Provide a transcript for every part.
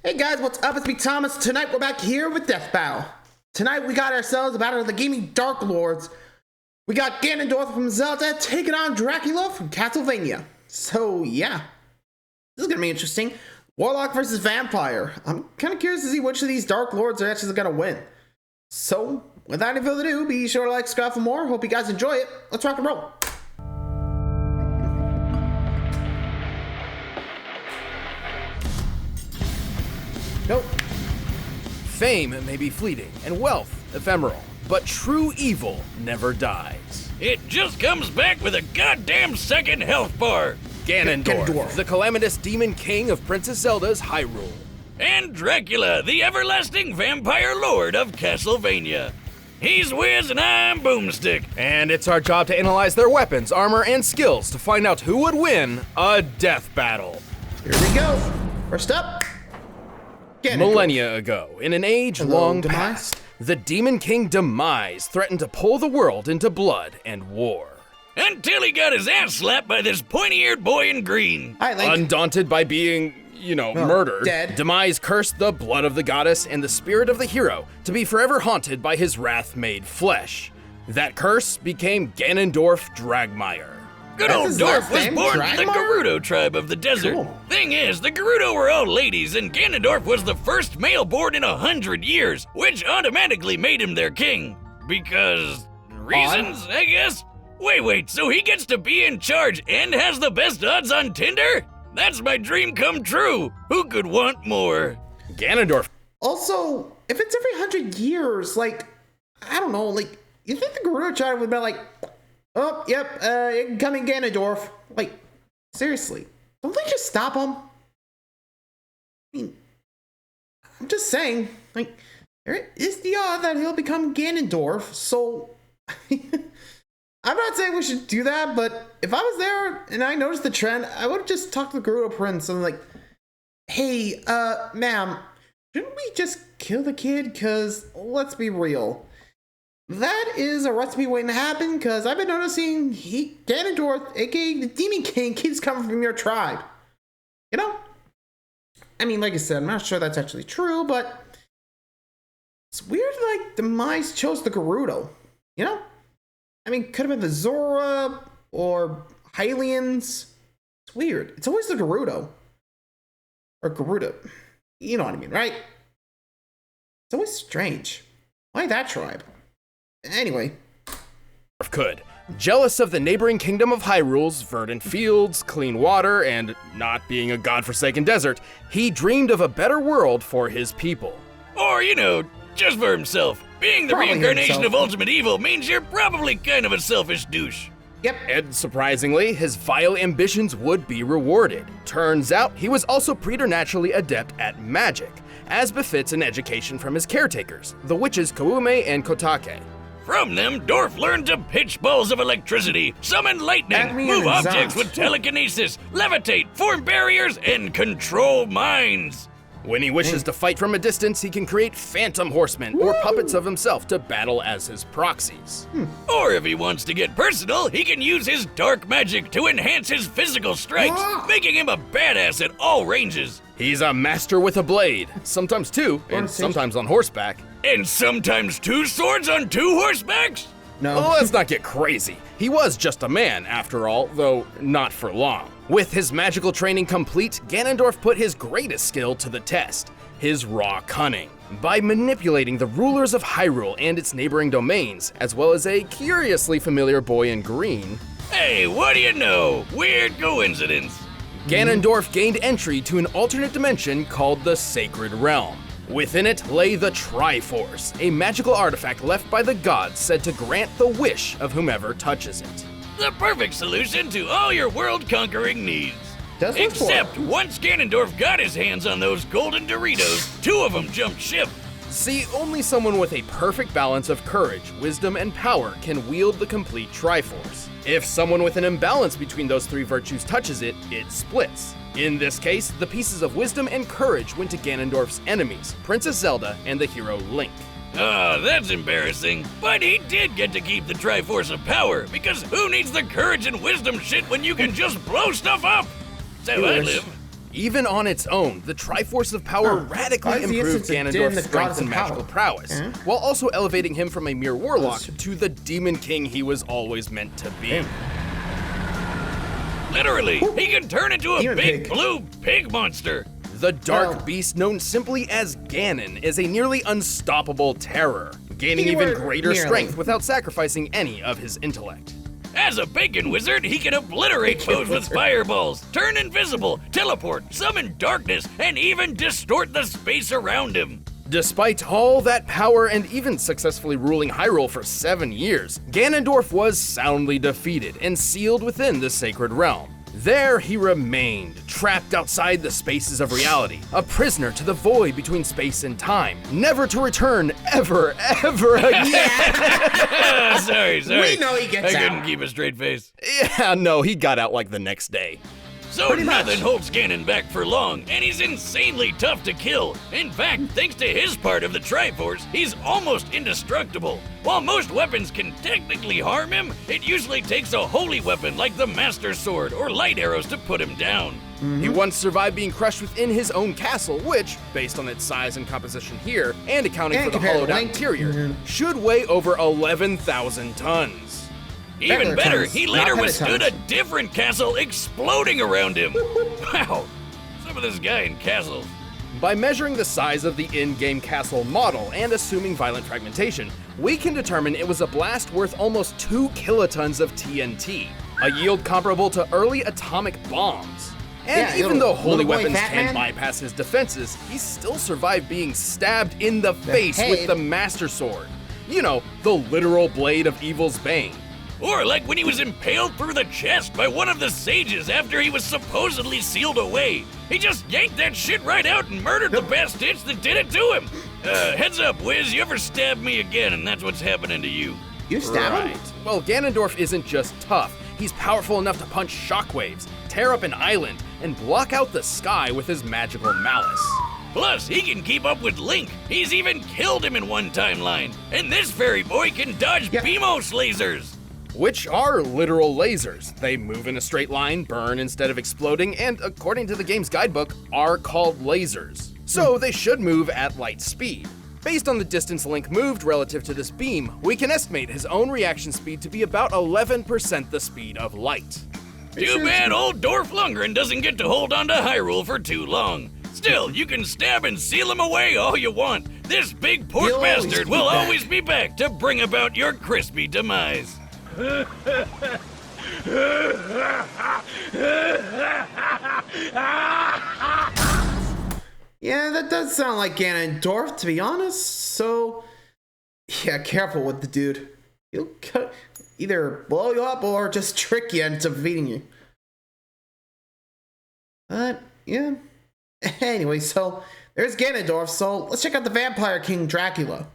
Hey guys, what's up? It's me, Thomas. Tonight we're back here with Death Battle. Tonight we got ourselves a battle of the gaming Dark Lords. We got Ganondorf from Zelda taking on Dracula from Castlevania. So yeah, this is gonna be interesting. Warlock versus Vampire. I'm kind of curious to see which of these Dark Lords are actually gonna win. So without any further ado, be sure to like, subscribe for more. Hope you guys enjoy it. Let's rock and roll. Nope. Fame may be fleeting and wealth ephemeral, but true evil never dies. It just comes back with a goddamn second health bar. Ganondorf, the calamitous demon king of Princess Zelda's Hyrule. And Dracula, the everlasting vampire lord of Castlevania. He's Wiz and I'm Boomstick. And it's our job to analyze their weapons, armor, and skills to find out who would win a death battle. Here we go. First up, Ganondorf. Millennia ago, in an age long past, the Demon King Demise threatened to pull the world into blood and war. Until he got his ass slapped by this pointy-eared boy in green. Undaunted by being, murdered, dead. Demise cursed the blood of the goddess and the spirit of the hero to be forever haunted by his wrath made flesh. That curse became Ganondorf Dragmire. Good old Dorf was born in the Gerudo tribe of the desert. Cool. Thing is, the Gerudo were all ladies, and Ganondorf was the first male born in 100 years, which automatically made him their king. Because... reasons, I guess? Wait, so he gets to be in charge and has the best odds on Tinder? That's my dream come true. Who could want more? Ganondorf. Also, if it's every 100 years, I don't know, you think the Gerudo tribe would be like, oh, yep, incoming Ganondorf. Seriously, don't they just stop him? I mean, I'm just saying, there is the odd that he'll become Ganondorf, so... I'm not saying we should do that, but if I was there and I noticed the trend, I would have just talked to the Gerudo Prince and hey, ma'am, shouldn't we just kill the kid? Cause let's be real. That is a recipe waiting to happen, because I've been noticing Ganondorf, aka the Demon King, keeps coming from your tribe. I mean, like I said, I'm not sure that's actually true, but it's weird Demise chose the Gerudo, I mean, could have been the Zora or Hylians. It's weird. It's always the Gerudo. Or Gerudo. You know what I mean, right? It's always strange. Why that tribe? Anyway. Could. Jealous of the neighboring kingdom of Hyrule's verdant fields, clean water, and not being a godforsaken desert, he dreamed of a better world for his people. Or, just for himself. Being the reincarnation of ultimate evil means you're probably kind of a selfish douche. Yep. And surprisingly, his vile ambitions would be rewarded. Turns out, he was also preternaturally adept at magic, as befits an education from his caretakers, the witches Koume and Kotake. From them, Dorf learned to pitch balls of electricity, summon lightning, move objects with telekinesis, levitate, form barriers, and control minds. When he wishes to fight from a distance, he can create phantom horsemen or puppets of himself to battle as his proxies. Or if he wants to get personal, he can use his dark magic to enhance his physical strikes, making him a badass at all ranges. He's a master with a blade, sometimes two, and sometimes on horseback. And sometimes 2 swords on 2 horsebacks? No. Oh, let's not get crazy. He was just a man, after all, though not for long. With his magical training complete, Ganondorf put his greatest skill to the test, his raw cunning. By manipulating the rulers of Hyrule and its neighboring domains, as well as a curiously familiar boy in green. Hey, what do you know? Weird coincidence. Ganondorf gained entry to an alternate dimension called the Sacred Realm. Within it lay the Triforce, a magical artifact left by the gods said to grant the wish of whomever touches it. The perfect solution to all your world-conquering needs. Except once Ganondorf got his hands on those golden Doritos, 2 of them jumped ship. See, only someone with a perfect balance of courage, wisdom, and power can wield the complete Triforce. If someone with an imbalance between those 3 virtues touches it, it splits. In this case, the pieces of wisdom and courage went to Ganondorf's enemies, Princess Zelda and the hero Link. Oh, that's embarrassing. But he did get to keep the Triforce of Power, because who needs the courage and wisdom shit when you can just blow stuff up? That's how I live. Even on its own, the Triforce of Power radically improved Ganondorf's strength and magical prowess, while also elevating him from a mere warlock to the Demon King he was always meant to be. Literally, he can turn into a big blue pig monster. The Dark Beast, known simply as Ganon, is a nearly unstoppable terror, gaining even greater strength without sacrificing any of his intellect. As a bacon wizard, he can obliterate foes with fireballs, turn invisible, teleport, summon darkness, and even distort the space around him. Despite all that power and even successfully ruling Hyrule for 7 years, Ganondorf was soundly defeated and sealed within the Sacred Realm. There he remained, trapped outside the spaces of reality, a prisoner to the void between space and time, never to return ever again. Sorry. We know he gets out. I couldn't keep a straight face. Yeah, no, he got out like the next day. So nothing holds Ganon back for long, and he's insanely tough to kill. In fact, thanks to his part of the Triforce, he's almost indestructible. While most weapons can technically harm him, it usually takes a holy weapon like the Master Sword or light arrows to put him down. He once survived being crushed within his own castle, which, based on its size and composition here, and accounting for the hollowed-out interior, should weigh over 11,000 tons. Even better, he later withstood a different castle exploding around him. Wow, some of this guy in castles. By measuring the size of the in-game castle model and assuming violent fragmentation, we can determine it was a blast worth almost 2 kilotons of TNT, a yield comparable to early atomic bombs. And even though holy weapons can bypass his defenses, he still survived being stabbed in the face with the Master Sword. You know, the literal blade of evil's bane. Or like when he was impaled through the chest by one of the sages after he was supposedly sealed away. He just yanked that shit right out and murdered the bastards that did it to him. Heads up, Wiz, you ever stab me again and that's what's happening to you. You stab him? Well, Ganondorf isn't just tough. He's powerful enough to punch shockwaves, tear up an island, and block out the sky with his magical malice. Plus, he can keep up with Link. He's even killed him in one timeline. And this fairy boy can dodge Beamos lasers. Which are literal lasers. They move in a straight line, burn instead of exploding, and according to the game's guidebook, are called lasers. So they should move at light speed. Based on the distance Link moved relative to this beam, we can estimate his own reaction speed to be about 11% the speed of light. Too bad old Dorf Lundgren doesn't get to hold on to Hyrule for too long. Still, you can stab and seal him away all you want. This big pork bastard will always be back to bring about your crispy demise. Yeah, that does sound like Ganondorf, to be honest. So, yeah, careful with the dude. He'll either blow you up or just trick you into defeating you. But, yeah. Anyway, so there's Ganondorf. So let's check out the Vampire King Dracula.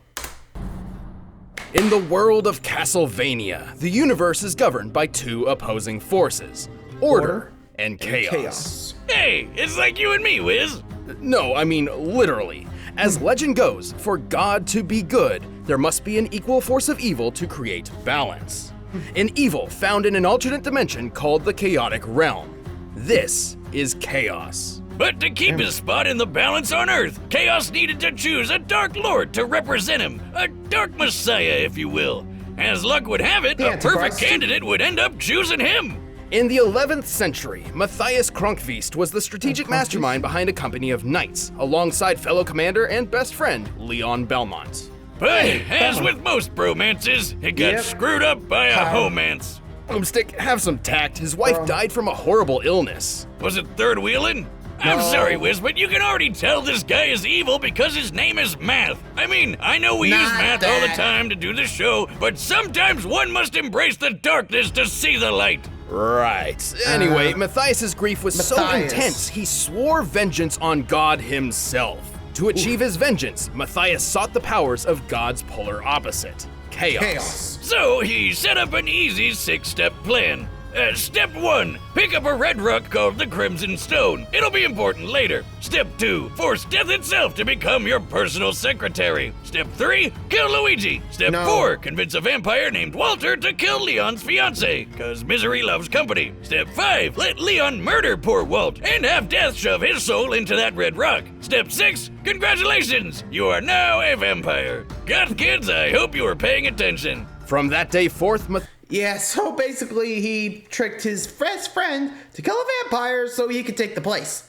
In the world of Castlevania, the universe is governed by 2 opposing forces, order and chaos. Hey, it's like you and me, Wiz. No, I mean literally. As legend goes, for God to be good, there must be an equal force of evil to create balance. An evil found in an alternate dimension called the Chaotic Realm. This is chaos. But to keep his spot in the balance on Earth, Chaos needed to choose a Dark Lord to represent him, a Dark Messiah, if you will. As luck would have it, a perfect candidate would end up choosing him. In the 11th century, Matthias Kronkvist was the strategic mastermind behind a company of knights, alongside fellow commander and best friend, Leon Belmont. But, as with most bromances, it got screwed up by a homance. Boomstick, have some tact. His wife died from a horrible illness. Was it third wheeling? I'm sorry, Wiz, but you can already tell this guy is evil because his name is Math. I mean, I know we use math all the time to do the show, but sometimes one must embrace the darkness to see the light. Right. Anyway, Matthias's grief was so intense, he swore vengeance on God himself. To achieve his vengeance, Matthias sought the powers of God's polar opposite, chaos. So he set up an easy 6-step plan. Step 1, pick up a red rock called the Crimson Stone. It'll be important later. Step 2, force death itself to become your personal secretary. Step 3, kill Luigi. Step 4, convince a vampire named Walter to kill Leon's fiance, cause misery loves company. Step 5, let Leon murder poor Walt and have death shove his soul into that red rock. Step 6, congratulations, you are now a vampire. Goth kids, I hope you were paying attention. From that day forth, Yeah, so basically he tricked his best friend to kill a vampire so he could take the place.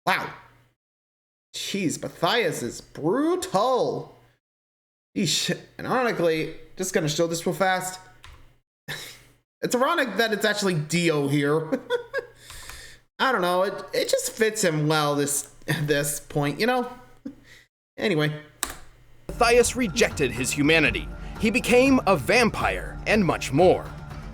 Wow. Jeez, Matthias is brutal. Eesh. And ironically, just gonna show this real fast. It's ironic that it's actually Dio here. I don't know, it just fits him well this point, you know? Anyway. Matthias rejected his humanity. He became a vampire and much more.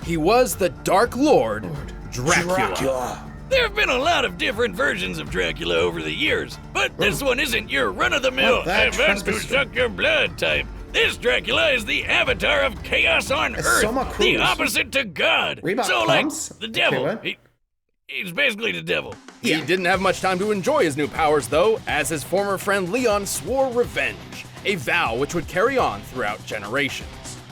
He was the Dark Lord, Dracula. There have been a lot of different versions of Dracula over the years, but this one isn't your run-of-the-mill "I've had to suck your blood" type. This Dracula is the avatar of chaos on Earth, the opposite to God. So like, the devil. He's basically the devil. He didn't have much time to enjoy his new powers though, as his former friend Leon swore revenge, a vow which would carry on throughout generations.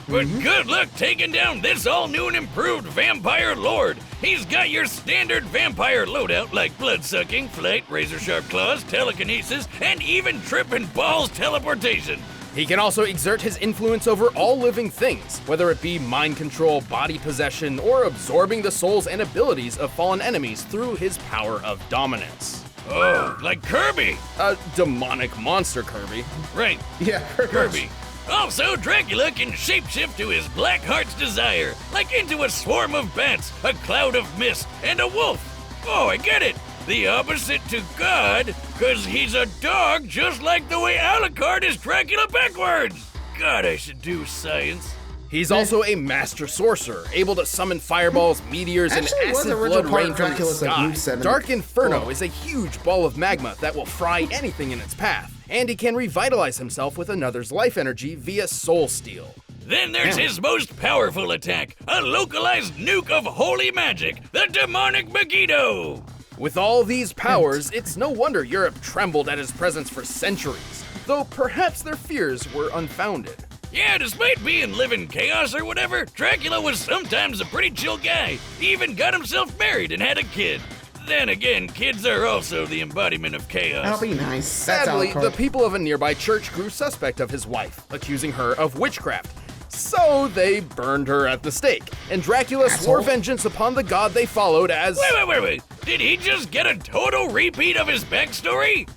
But good luck taking down this all-new and improved vampire lord. He's got your standard vampire loadout like blood-sucking, flight, razor-sharp claws, telekinesis, and even tripping balls teleportation. He can also exert his influence over all living things, whether it be mind control, body possession, or absorbing the souls and abilities of fallen enemies through his power of dominance. Oh, like Kirby! A demonic monster Kirby. Right. Yeah, Kirby. Also, Dracula can shapeshift to his black heart's desire, like into a swarm of bats, a cloud of mist, and a wolf. Oh, I get it. The opposite to God, cause he's a dog just like the way Alucard is Dracula backwards. God, I should do science. He's also a master sorcerer, able to summon fireballs, meteors, and acid blood rain from the sky. Dark Inferno is a huge ball of magma that will fry anything in its path, and he can revitalize himself with another's life energy via Soul Steal. Then there's his most powerful attack, a localized nuke of holy magic, the demonic Megiddo. With all these powers, it's no wonder Europe trembled at his presence for centuries, though perhaps their fears were unfounded. Yeah, despite being living chaos or whatever, Dracula was sometimes a pretty chill guy. He even got himself married and had a kid. Then again, kids are also the embodiment of chaos. That'll be nice. Sadly, the people of a nearby church grew suspect of his wife, accusing her of witchcraft. So they burned her at the stake, and Dracula swore vengeance upon the god they followed as— Wait. Did he just get a total repeat of his backstory?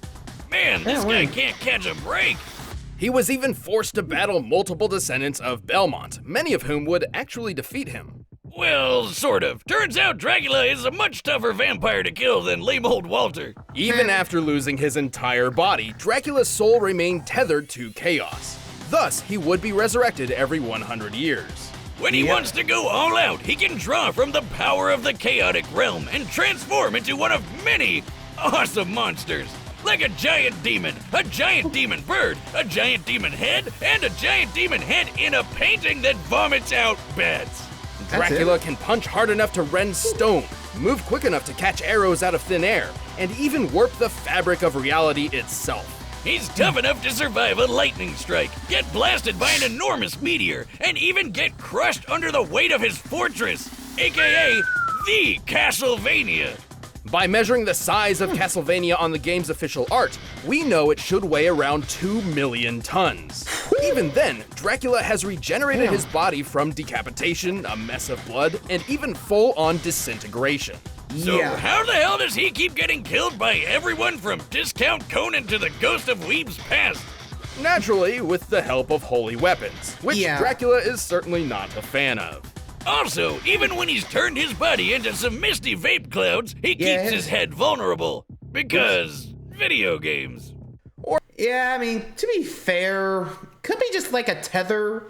Man, this guy can't catch a break. He was even forced to battle multiple descendants of Belmont, many of whom would actually defeat him. Well, sort of. Turns out Dracula is a much tougher vampire to kill than lame old Walter. Even after losing his entire body, Dracula's soul remained tethered to chaos. Thus, he would be resurrected every 100 years. When he wants to go all out, he can draw from the power of the chaotic realm and transform into one of many awesome monsters. Like a giant demon bird, a giant demon head, and a giant demon head in a painting that vomits out bats. Dracula can punch hard enough to rend stone, move quick enough to catch arrows out of thin air, and even warp the fabric of reality itself. He's tough enough to survive a lightning strike, get blasted by an enormous meteor, and even get crushed under the weight of his fortress, aka the Castlevania. By measuring the size of Castlevania on the game's official art, we know it should weigh around 2 million tons. Even then, Dracula has regenerated his body from decapitation, a mess of blood, and even full-on disintegration. So how the hell does he keep getting killed by everyone from Discount Conan to the Ghost of Weeb's Past? Naturally, with the help of holy weapons, which Dracula is certainly not a fan of. Also, even when he's turned his body into some misty vape clouds, he keeps his head vulnerable. Because video games. Yeah, I mean, to be fair, could be just like a tether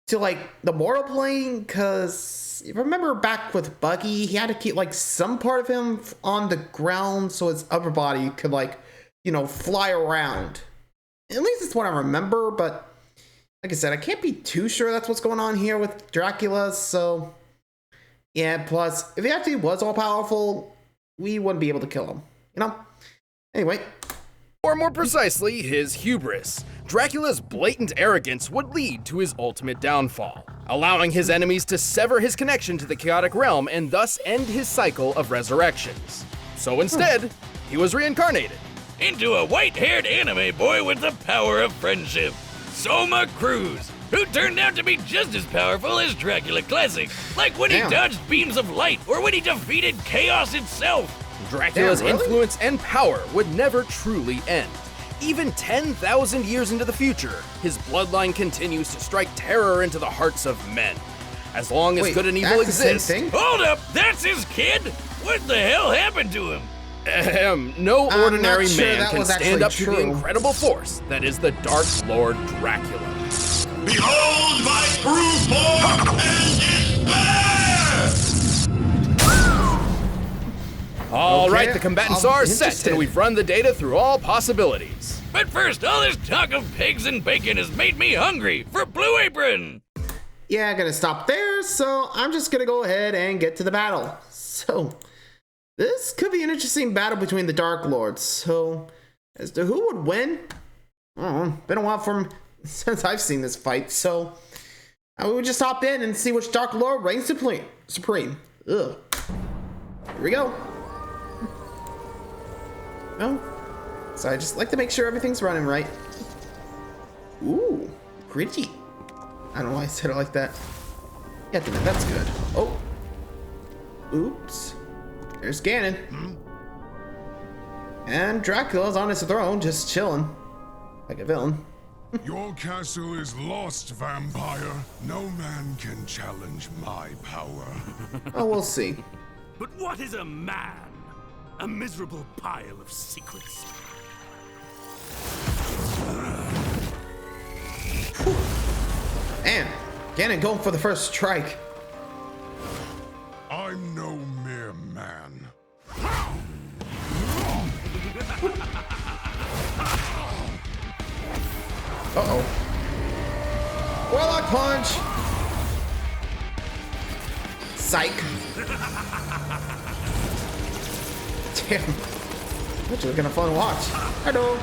to like the mortal plane, because you remember back with Buggy, he had to keep like some part of him on the ground so his upper body could like, you know, fly around. At least that's what I remember, but like I said, I can't be too sure that's what's going on here with Dracula, so Yeah, plus, if he actually was all powerful, we wouldn't be able to kill him, you know? Anyway. Or more precisely, his hubris. Dracula's blatant arrogance would lead to his ultimate downfall, allowing his enemies to sever his connection to the chaotic realm and thus end his cycle of resurrections. So instead, he was reincarnated into a white-haired anime boy with the power of friendship, Soma Cruz, who turned out to be just as powerful as Dracula Classic, like when he dodged beams of light or when he defeated chaos itself. Dracula's influence and power would never truly end. Even 10,000 years into the future, his bloodline continues to strike terror into the hearts of men. As long as good and evil exist. Hold up, that's his kid? What the hell happened to him? No ordinary man can stand up to the incredible force that is the Dark Lord Dracula. Behold my true form and despair! All right, the combatants are set, and we've run the data through all possibilities. But first, all this talk of pigs and bacon has made me hungry for Blue Apron. Yeah, I'm gonna stop there, so I'm just gonna go ahead and get to the battle. So, this could be an interesting battle between the Dark Lords. So, as to who would win, I don't know, been a while since I've seen this fight, so we would just hop in and see which Dark Lord reigns supreme. Ugh. Here we go. Oh, so I just like to make sure everything's running right. Ooh, pretty. I don't know why I said it like that. Yeah, that's good. Oh. Oops. There's Ganon. And Dracula's on his throne, just chilling. Like a villain. Your castle is lost, vampire. No man can challenge my power. Oh, we'll see. But what is a man? A miserable pile of secrets. And Ganon going for the first strike. I'm no mere man. Uh-oh. Warlock punch! Psych. Damn. Actually looking fun to watch. Hello.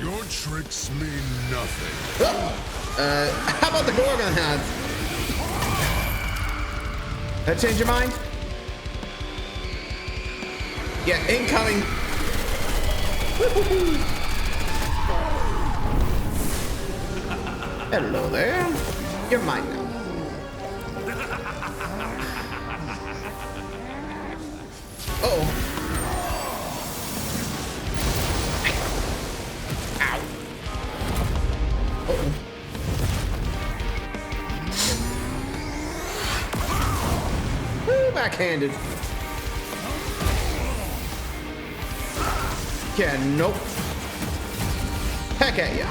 Your tricks mean nothing. How about the Gorgon hands? That change your mind? Yeah, incoming. Hello there. You're mine now. Uh-oh. Ow. Uh-oh. Woo, backhanded. Yeah, nope. Heck at ya.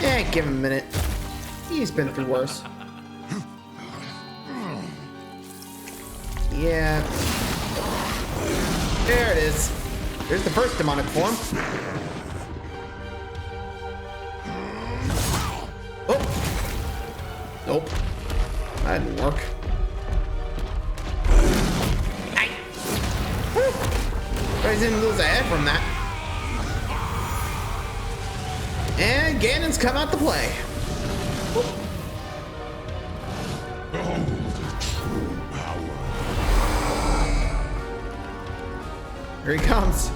Yeah, give him a minute. He's been through worse. Yeah. There it is. There's the first demonic form. Oh. Nope. That didn't work. Aye. I didn't lose a head from that. And Ganon's come out to play. Behold the true power. Here he comes.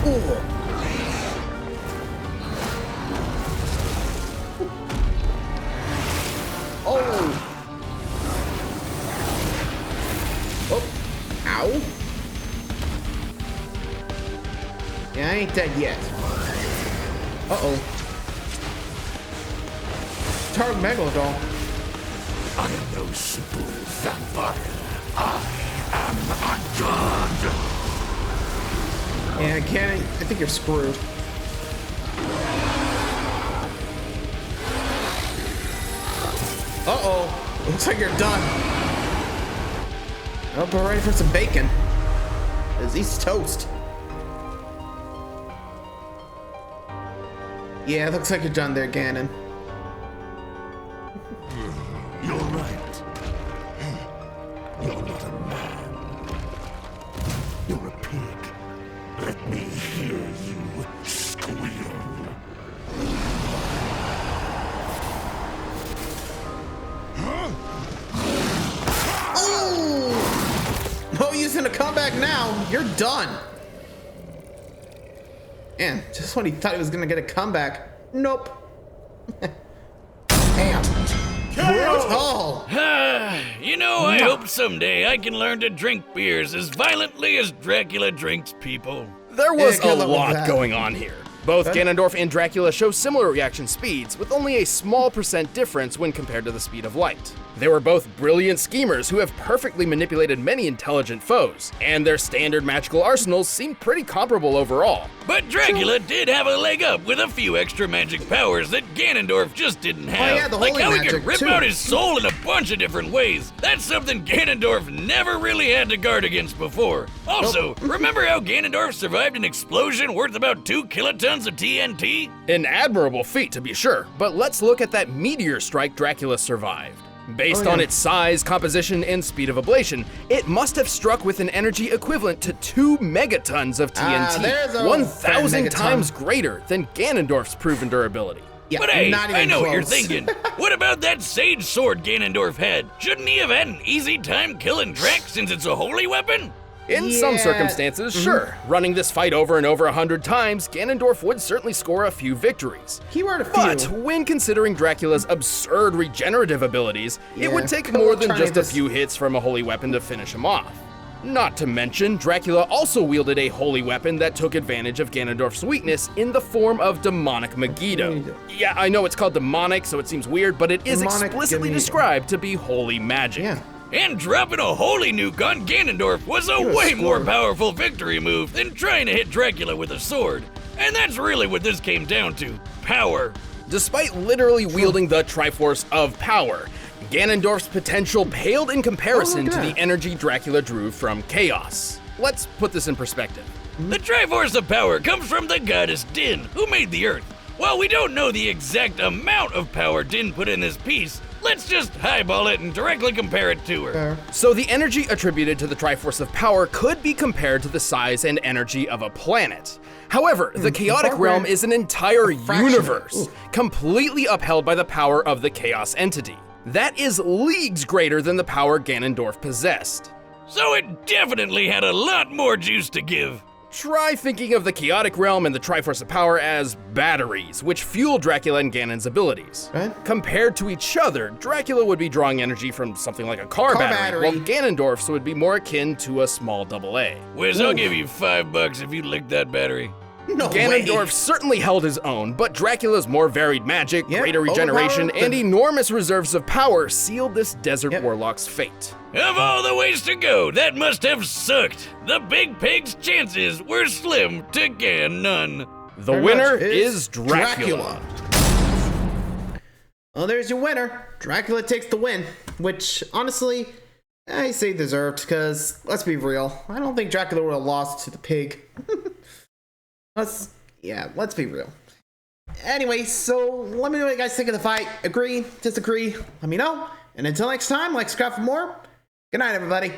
Ooh. Oh. Oh. Ow. Yeah, I ain't dead yet. Uh-oh. Targ Megalodon. I am no simple vampire. I am a god. Yeah, I think you're screwed. Uh-oh. Looks like you're done. Oh, we're ready for some bacon. He's toast. Yeah, it looks like you're done there, Ganon. You're right. You're not a man. You're a pig. Let me hear you squeal. Oh! No use in a comeback now. You're done. Man, just when he thought he was gonna get a comeback. Nope. Damn. Brutal. You know, I hope someday I can learn to drink beers as violently as Dracula drinks people. There was Yeah, good a luck with lot that. going on here. Both Ganondorf and Dracula show similar reaction speeds, with only a small % difference when compared to the speed of light. They were both brilliant schemers who have perfectly manipulated many intelligent foes, and their standard magical arsenals seem pretty comparable overall. But Dracula did have a leg up with a few extra magic powers that Ganondorf just didn't have. yeah, the like holy how he magic, could rip too. out his soul in a bunch of different ways. That's something Ganondorf never really had to guard against before. Also, remember how Ganondorf survived an explosion worth about 2 kilotons of TNT? An admirable feat to be sure, but let's look at that meteor strike Dracula survived. Based on its size, composition, and speed of ablation, it must have struck with an energy equivalent to 2 megatons of TNT, there's a 1,000 megaton. times greater than Ganondorf's proven durability. Yeah, But hey, not even I know what you're close. thinking. What about that sage sword Ganondorf had? Shouldn't he have had an easy time killing Drac since it's a holy weapon? In some Yeah. circumstances, sure. Running this fight over and over 100 times, Ganondorf would certainly score a few victories. Keyword a few. But when considering Dracula's absurd regenerative abilities, it would take couple more of than just a tornadoes. few hits from a holy weapon to finish him off. Not to mention, Dracula also wielded a holy weapon that took advantage of Ganondorf's weakness in the form of demonic Megiddo. Yeah, I know it's called demonic, so it seems weird, but it is Demonic explicitly Megiddo. described to be holy magic. Yeah. And dropping a holy nuke on Ganondorf was a way more powerful victory move than trying to hit Dracula with a sword. And that's really what this came down to. Power. Despite literally wielding the Triforce of Power, Ganondorf's potential paled in comparison look to at the that. energy Dracula drew from Chaos. Let's put this in perspective. The Triforce of Power comes from the goddess Din, who made the Earth. While we don't know the exact amount of power Din put in this piece, let's just highball it and directly compare it to her. So the energy attributed to the Triforce of Power could be compared to the size and energy of a planet. However, the Chaotic Realm is an entire fraction. universe, completely upheld by the power of the Chaos entity. That is leagues greater than the power Ganondorf possessed. So it definitely had a lot more juice to give. Try thinking of the Chaotic Realm and the Triforce of Power as batteries, which fuel Dracula and Ganon's abilities. Right. Compared to each other, Dracula would be drawing energy from something like a car battery, while Ganondorf's would be more akin to a small AA. Wiz, I'll give you $5 if you lick that battery. No Ganondorf way. certainly held his own, but Dracula's more varied magic, Yep, greater regeneration, overpowered and the- enormous reserves of power sealed this desert warlock's fate. Of all the ways to go, that must have sucked. The Big Pig's chances were slim to Gan none. The Very winner much is Dracula. Well, there's your winner. Dracula takes the win, which honestly, I say deserved, because let's be real. I don't think Dracula would have lost to the pig. Let's be real. Anyway, so let me know what you guys think of the fight. Agree, disagree, let me know. And until next time, like, subscribe for more. Good night, everybody.